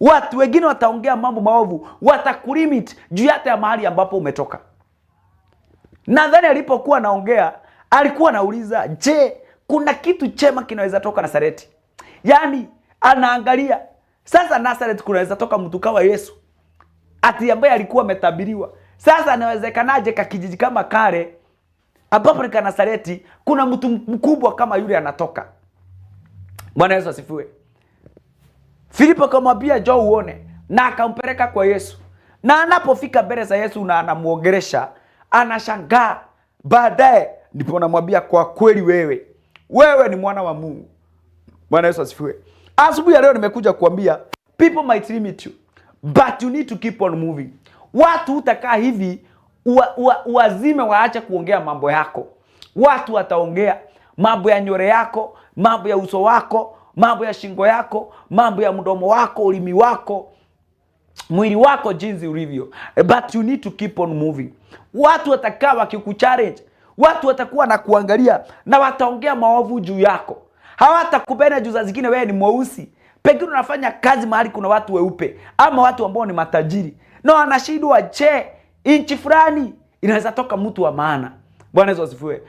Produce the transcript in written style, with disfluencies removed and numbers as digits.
Watu wengine wataongea mambo maovu, watakulimit juu hata ya mahali ambapo umetoka. Nadhani alipokuwa naongea, alikuwa anauliza, je, kuna kitu chema kinaweza toka Nazareti? Yaani anaangalia sasa Nazareti kunaweza toka mtu kama Yesu, ati ambaye alikuwa ametabiriwa. Sasa anawezekanaje kakijiji kama kale ambapo ni Nazareti kuna mtu mkubwa kama yule anatoka? Bwana Yesu asifiwe. Filipo akamwambia njoo uone, na akampeleka kwa Yesu. Na anapofika mbele za Yesu na anamuongelesha, anashangaa. Baadaye ndipo anamwambia kwa kweli wewe ni mwana wa Mungu. Bwana Yesu asifiwe. Asubuhi ya leo nimekuja kuambia people might limit you, but you need to keep on moving. Watu utakaa hivi wazime waache kuongea mambo yako. Watu wataongea mambo ya nywele yako, mambo ya uso wako, mambo ya shingo yako, mambo ya mdomo wako, ulimi wako, mwili wako jinsi ulivyo. But you need to keep on moving. Watu watakaa wakikuchallenge, watu watakuwa na kuangalia na wataongea maovu juu yako. Hawatakupenda juu za zingine wewe ni mweusi. Pengine unafanya kazi mahali kuna watu weupe ama watu ambao ni matajiri. Na wanashindwa, je, inchi fulani inaweza toka mtu wa maana. Bwana Yesu asifiwe.